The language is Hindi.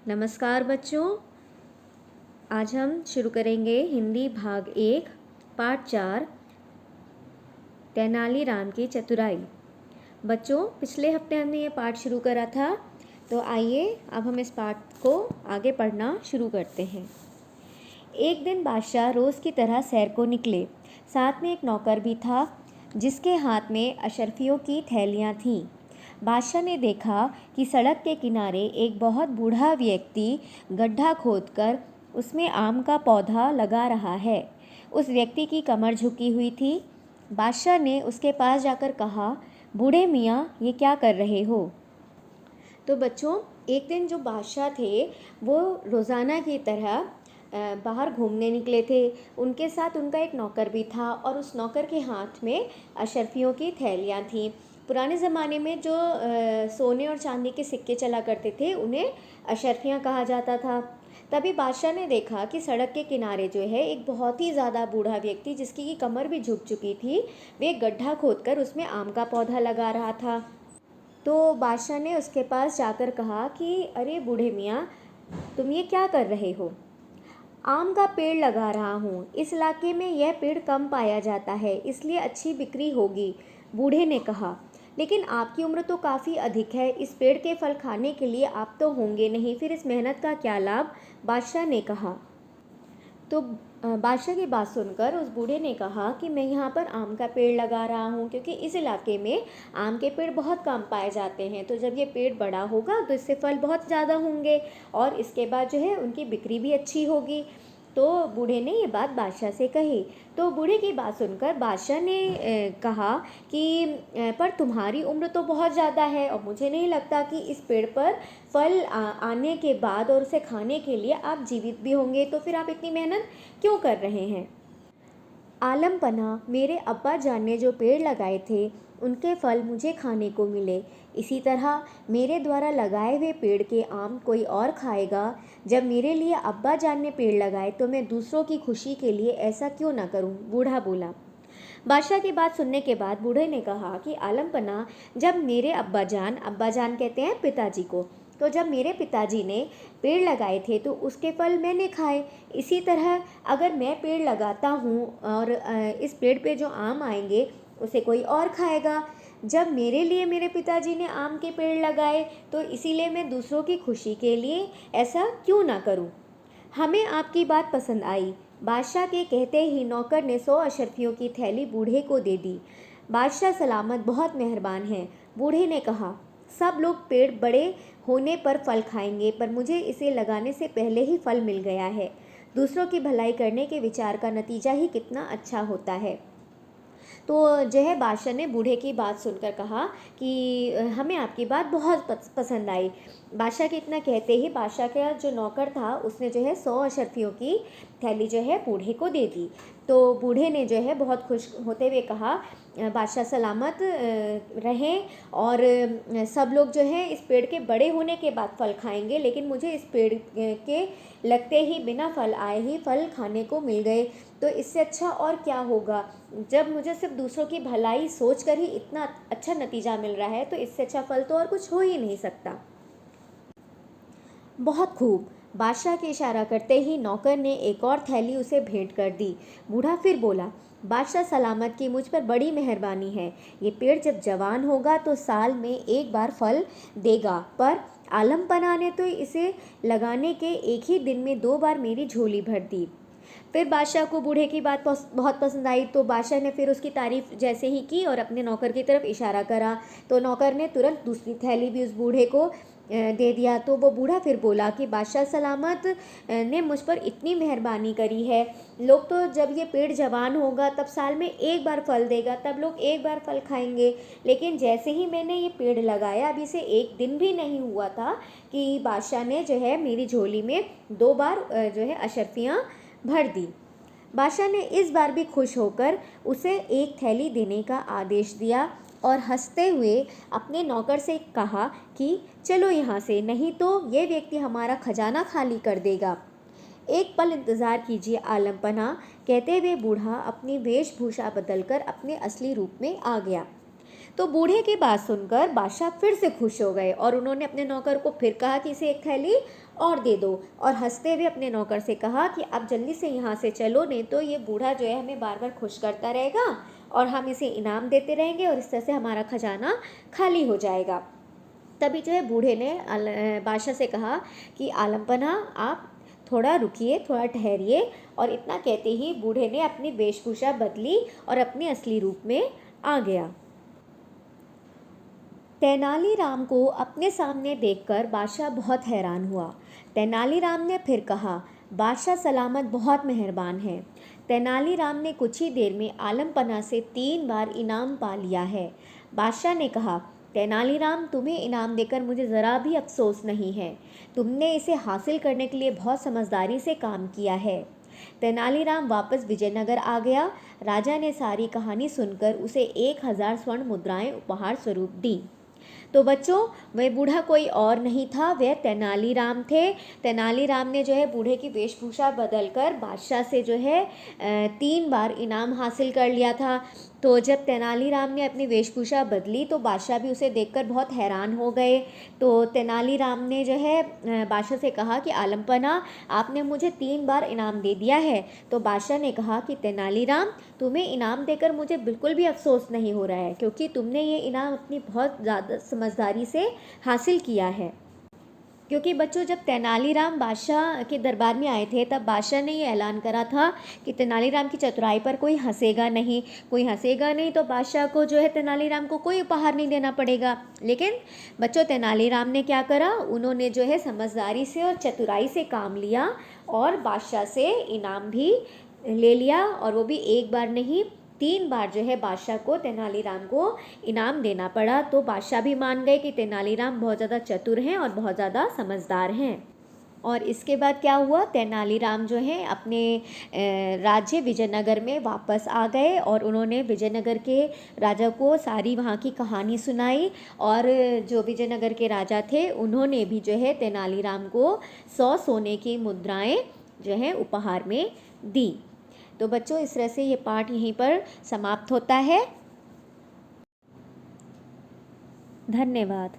नमस्कार बच्चों। आज हम शुरू करेंगे हिंदी भाग 1 पाठ 4 तेनालीराम की चतुराई। बच्चों, पिछले हफ्ते हमने ये पाठ शुरू करा था, तो आइए अब हम इस पाठ को आगे पढ़ना शुरू करते हैं। एक दिन बादशाह रोज़ की तरह सैर को निकले। साथ में एक नौकर भी था जिसके हाथ में अशर्फियों की थैलियाँ थीं। बादशाह ने देखा कि सड़क के किनारे एक बहुत बूढ़ा व्यक्ति गड्ढा खोदकर उसमें आम का पौधा लगा रहा है। उस व्यक्ति की कमर झुकी हुई थी। बादशाह ने उसके पास जाकर कहा, बूढ़े मियाँ, ये क्या कर रहे हो? तो बच्चों, एक दिन जो बादशाह थे वो रोज़ाना की तरह बाहर घूमने निकले थे। उनके साथ उनका एक नौकर भी था और उस नौकर के हाथ में अशर्फियों की थैलियाँ थीं। पुराने ज़माने में जो सोने और चांदी के सिक्के चला करते थे उन्हें अशर्फियाँ कहा जाता था। तभी बादशाह ने देखा कि सड़क के किनारे जो है एक बहुत ही ज़्यादा बूढ़ा व्यक्ति जिसकी की कमर भी झुक चुकी थी, वे गड्ढा खोदकर उसमें आम का पौधा लगा रहा था। तो बादशाह ने उसके पास जाकर कहा कि अरे बूढ़े मियाँ, तुम ये क्या कर रहे हो? आम का पेड़ लगा रहा हूँ। इस इलाके में यह पेड़ कम पाया जाता है, इसलिए अच्छी बिक्री होगी, बूढ़े ने कहा। लेकिन आपकी उम्र तो काफ़ी अधिक है, इस पेड़ के फल खाने के लिए आप तो होंगे नहीं, फिर इस मेहनत का क्या लाभ? बादशाह ने कहा। तो बादशाह की बात सुनकर उस बूढ़े ने कहा कि मैं यहाँ पर आम का पेड़ लगा रहा हूँ क्योंकि इस इलाके में आम के पेड़ बहुत कम पाए जाते हैं। तो जब ये पेड़ बड़ा होगा तो इससे फल बहुत ज़्यादा होंगे और इसके बाद जो है उनकी बिक्री भी अच्छी होगी। तो बूढ़े ने ये बात बादशाह से कही। तो बूढ़े की बात सुनकर बादशाह ने कहा कि पर तुम्हारी उम्र तो बहुत ज़्यादा है और मुझे नहीं लगता कि इस पेड़ पर फल आने के बाद और उसे खाने के लिए आप जीवित भी होंगे, तो फिर आप इतनी मेहनत क्यों कर रहे हैं? आलम पना, मेरे अब्बा जान ने जो पेड़ लगाए थे उनके फल मुझे खाने को मिले। इसी तरह मेरे द्वारा लगाए हुए पेड़ के आम कोई और खाएगा। जब मेरे लिए अब्बा जान ने पेड़ लगाए तो मैं दूसरों की खुशी के लिए ऐसा क्यों ना करूं? बूढ़ा बोला। बादशाह की बात सुनने के बाद बूढ़े ने कहा कि आलम पना, जब मेरे अब्बा जान कहते हैं पिताजी को, तो जब मेरे पिताजी ने पेड़ लगाए थे तो उसके फल मैंने खाए। इसी तरह अगर मैं पेड़ लगाता हूँ और इस पेड़ पे जो आम आएंगे उसे कोई और खाएगा। जब मेरे लिए मेरे पिताजी ने आम के पेड़ लगाए तो इसीलिए मैं दूसरों की खुशी के लिए ऐसा क्यों ना करूं? हमें आपकी बात पसंद आई। बादशाह के कहते ही नौकर ने 100 अशर्फियों की थैली बूढ़े को दे दी। बादशाह सलामत बहुत मेहरबान हैं, बूढ़े ने कहा। सब लोग पेड़ बड़े होने पर फल खाएंगे, पर मुझे इसे लगाने से पहले ही फल मिल गया है। दूसरों की भलाई करने के विचार का नतीजा ही कितना अच्छा होता है। तो जो है बादशाह ने बूढ़े की बात सुनकर कहा कि हमें आपकी बात बहुत पसंद आई। बादशाह के इतना कहते ही बादशाह का जो नौकर था उसने जो है 100 अशर्फियों की थैली जो है बूढ़े को दे दी। तो बूढ़े ने जो है बहुत खुश होते हुए कहा, बादशाह सलामत रहें और सब लोग जो है इस पेड़ के बड़े होने के बाद फल खाएंगे, लेकिन मुझे इस पेड़ के लगते ही बिना फल आए ही फल खाने को मिल गए, तो इससे अच्छा और क्या होगा? जब मुझे सिर्फ दूसरों की भलाई सोचकर ही इतना अच्छा नतीजा मिल रहा है तो इससे अच्छा फल तो और कुछ हो ही नहीं सकता। बहुत खूब, बादशाह के इशारा करते ही नौकर ने एक और थैली उसे भेंट कर दी। बूढ़ा फिर बोला, बादशाह सलामत की मुझ पर बड़ी मेहरबानी है। ये पेड़ जब जवान होगा तो साल में एक बार फल देगा, पर आलम पना ने तो इसे लगाने के एक ही दिन में 2 बार मेरी झोली भर दी। फिर बादशाह को बूढ़े की बात बहुत पसंद आई, तो बादशाह ने फिर उसकी तारीफ़ जैसे ही की और अपने नौकर की तरफ इशारा करा, तो नौकर ने तुरंत दूसरी थैली भी उस बूढ़े को दे दिया। तो वो बूढ़ा फिर बोला कि बादशाह सलामत ने मुझ पर इतनी मेहरबानी करी है। लोग तो जब ये पेड़ जवान होगा तब साल में एक बार फल देगा, तब लोग एक बार फल खाएंगे, लेकिन जैसे ही मैंने ये पेड़ लगाया, अभी से एक दिन भी नहीं हुआ था कि बादशाह ने जो है मेरी झोली में 2 बार जो है अशर्फियाँ भर दी। बादशाह ने इस बार भी खुश होकर उसे एक थैली देने का आदेश दिया और हंसते हुए अपने नौकर से कहा कि चलो यहाँ से, नहीं तो ये व्यक्ति हमारा खजाना खाली कर देगा। एक पल इंतज़ार कीजिए आलम पना, कहते हुए बूढ़ा अपनी वेशभूषा बदलकर अपने असली रूप में आ गया। तो बूढ़े की बात सुनकर बादशाह फिर से खुश हो गए और उन्होंने अपने नौकर को फिर कहा कि इसे एक थैली और दे दो, और हंसते हुए अपने नौकर से कहा कि अब जल्दी से यहाँ से चलो, नहीं तो ये बूढ़ा जो है हमें बार बार खुश करता रहेगा और हम इसे इनाम देते रहेंगे और इस तरह से हमारा खजाना खाली हो जाएगा। तभी जो है बूढ़े ने बादशाह से कहा कि आलम पन्हा, आप थोड़ा रुकिए, थोड़ा ठहरिए। और इतना कहते ही बूढ़े ने अपनी वेशभूषा बदली और अपने असली रूप में आ गया। तेनालीराम को अपने सामने देखकर बादशाह बहुत हैरान हुआ। तेनालीराम ने फिर कहा, बादशाह सलामत बहुत मेहरबान है। तेनालीराम ने कुछ ही देर में आलम पन्हा से 3 बार इनाम पा लिया है। बादशाह ने कहा, तेनालीराम, तुम्हें इनाम देकर मुझे ज़रा भी अफसोस नहीं है। तुमने इसे हासिल करने के लिए बहुत समझदारी से काम किया है। तेनालीराम वापस विजयनगर आ गया। राजा ने सारी कहानी सुनकर उसे 1000 स्वर्ण मुद्राएं उपहार स्वरूप दी। तो बच्चों, वह बूढ़ा कोई और नहीं था, वह तेनालीराम थे। तेनालीराम ने जो है बूढ़े की वेशभूषा बदलकर बादशाह से जो है 3 बार इनाम हासिल कर लिया था। तो जब तेनालीराम ने अपनी वेशभूषा बदली तो बादशाह भी उसे देखकर बहुत हैरान हो गए। तो तेनालीराम ने जो है बादशाह से कहा कि आलम पन्हा, आपने मुझे 3 बार इनाम दे दिया है। तो बादशाह ने कहा कि तेनालीराम, तुम्हें इनाम देकर मुझे बिल्कुल भी अफसोस नहीं हो रहा है, क्योंकि तुमने ये इनाम अपनी बहुत ज़्यादा समझदारी से हासिल किया है। क्योंकि बच्चों, जब तेनालीराम बादशाह के दरबार में आए थे तब बादशाह ने ये ऐलान करा था कि तेनालीराम की चतुराई पर कोई हंसेगा नहीं, कोई हंसेगा नहीं तो बादशाह को जो है तेनालीराम को कोई उपहार नहीं देना पड़ेगा। लेकिन बच्चों, तेनालीराम ने क्या करा, उन्होंने जो है समझदारी से और चतुराई से काम लिया और बादशाह से इनाम भी ले लिया, और वो भी एक बार नहीं, 3 बार जो है बादशाह को तेनालीराम को इनाम देना पड़ा। तो बादशाह भी मान गए कि तेनालीराम बहुत ज़्यादा चतुर हैं और बहुत ज़्यादा समझदार हैं। और इसके बाद क्या हुआ, तेनालीराम जो है अपने राज्य विजयनगर में वापस आ गए और उन्होंने विजयनगर के राजा को सारी वहाँ की कहानी सुनाई। और जो विजयनगर के राजा थे उन्होंने भी जो है तेनालीराम को 100 सोने की मुद्राएं जो है उपहार में दी। तो बच्चों, इस तरह से ये पाठ यहीं पर समाप्त होता है। धन्यवाद।